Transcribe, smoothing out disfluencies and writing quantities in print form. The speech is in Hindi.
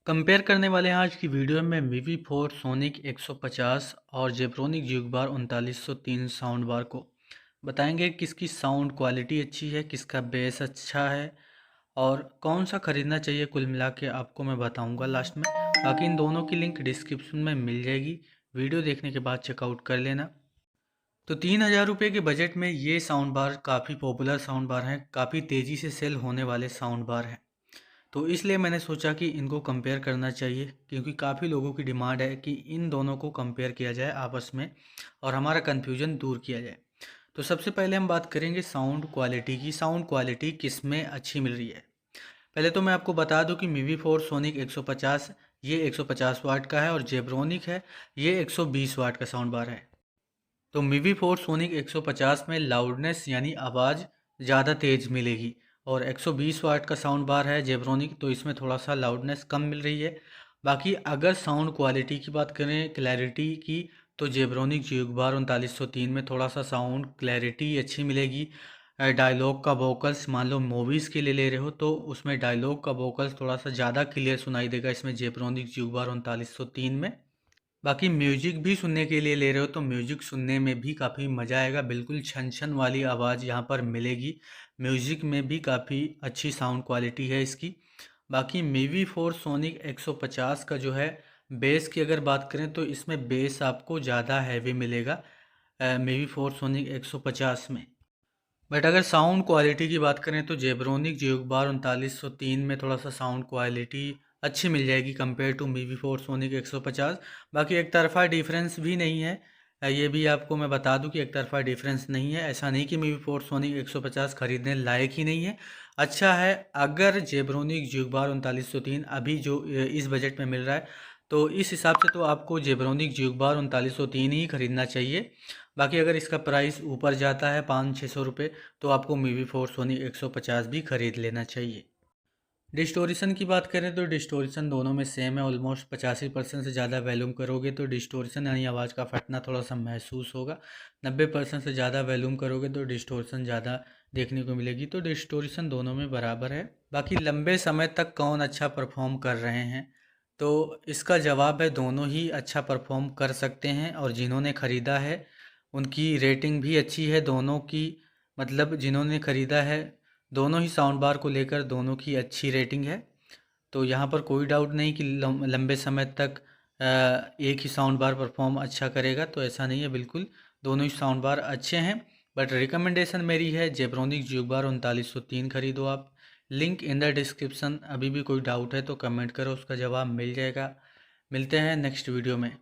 कंपेयर करने वाले हैं आज की वीडियो में वीवी फोर सोनिक 150 और जेब्रोनिक ज्यूगबार 3903 साउंड बार को बताएंगे किसकी साउंड क्वालिटी अच्छी है, किसका बेस अच्छा है और कौन सा ख़रीदना चाहिए। कुल मिला के आपको मैं बताऊंगा लास्ट में। बाकी इन दोनों की लिंक डिस्क्रिप्शन में मिल जाएगी, वीडियो देखने के बाद चेकआउट कर लेना। तो 3000 रुपये के बजट में ये साउंड बार काफ़ी पॉपुलर साउंड बार हैं, काफ़ी तेज़ी से सेल होने वाले साउंड बार हैं। तो इसलिए मैंने सोचा कि इनको कंपेयर करना चाहिए, क्योंकि काफ़ी लोगों की डिमांड है कि इन दोनों को कंपेयर किया जाए आपस में और हमारा कन्फ्यूजन दूर किया जाए। तो सबसे पहले हम बात करेंगे साउंड क्वालिटी की। साउंड क्वालिटी किस में अच्छी मिल रही है। पहले तो मैं आपको बता दूं कि मीवी फोर सोनिक 150 ये 150 वाट का है और जेब्रोनिक है ये 120 वाट का साउंड बार है। तो मीवी फोर सोनिक 150 में लाउडनेस यानी आवाज़ ज़्यादा तेज़ मिलेगी और 120 वाट का साउंड बार है जेब्रोनिक, तो इसमें थोड़ा सा लाउडनेस कम मिल रही है। बाकी अगर साउंड क्वालिटी की बात करें, क्लैरिटी की, तो जेब्रोनिक ज्यूगबार 3903 में थोड़ा सा साउंड क्लैरिटी अच्छी मिलेगी। डायलॉग का वोकल्स मान लो मूवीज़ के लिए ले रहे हो तो उसमें डायलॉग का वोकल्स थोड़ा सा ज़्यादा क्लियर सुनाई देगा इसमें जेब्रोनिक ज्यूगबार 3903 में। बाकी म्यूजिक भी सुनने के लिए ले रहे हो तो म्यूजिक सुनने में भी काफ़ी मज़ा आएगा, बिल्कुल छन छन वाली आवाज़ यहाँ पर मिलेगी। म्यूजिक में भी काफ़ी अच्छी साउंड क्वालिटी है इसकी। बाकी मीवी फोर सोनिक 150 का जो है बेस की अगर बात करें तो इसमें बेस आपको ज़्यादा हैवी मिलेगा मीवी फोर सोनिक 150 में। बट अगर साउंड क्वालिटी की बात करें तो जेब्रोनिक ज्यूगबार 3903 में थोड़ा सा साउंड क्वालिटी अच्छी मिल जाएगी compare to Mivi Four Sonic 150। बाकी एक तरफा डिफरेंस भी नहीं है, ये भी आपको मैं बता दूं कि एक तरफा डिफरेंस नहीं है। ऐसा नहीं कि मीवी फोर सोनिक 150 खरीदने लायक ही नहीं है, अच्छा है। अगर जेब्रोनिक ज्यूगबार 3903 अभी जो इस बजट में मिल रहा है तो इस हिसाब से तो आपको जेब्रोनिक ज्यूगबार 3903 ही खरीदना चाहिए। बाकी अगर इसका प्राइस ऊपर जाता है 500-600 रुपये तो आपको मीवी फोर सोनी 150 भी खरीद लेना चाहिए। डिस्टोरेशन की बात करें तो डिस्टोरेशन दोनों में सेम है, ऑलमोस्ट 85% से ज़्यादा वॉल्यूम करोगे तो डिस्टोरेशन यानी आवाज़ का फटना थोड़ा सा महसूस होगा। 90% से ज़्यादा वॉल्यूम करोगे तो डिस्टोरेशन ज़्यादा देखने को मिलेगी। तो डिस्टोरेशन दोनों में बराबर है। बाकी लंबे समय तक कौन अच्छा परफॉर्म कर रहे हैं, तो इसका जवाब है दोनों ही अच्छा परफॉर्म कर सकते हैं और जिन्होंने ख़रीदा है उनकी रेटिंग भी अच्छी है दोनों की। मतलब जिन्होंने ख़रीदा है दोनों ही साउंड बार को लेकर दोनों की अच्छी रेटिंग है। तो यहाँ पर कोई डाउट नहीं कि लंबे समय तक एक ही साउंड बार परफॉर्म अच्छा करेगा, तो ऐसा नहीं है, बिल्कुल दोनों ही साउंड बार अच्छे हैं। बट रिकमेंडेशन मेरी है जेब्रोनिक ज्यूगबार 3903 खरीदो आप। Link in the description. अभी भी कोई डाउट है तो कमेंट करो, उसका जवाब मिल जाएगा। मिलते हैं नेक्स्ट वीडियो में।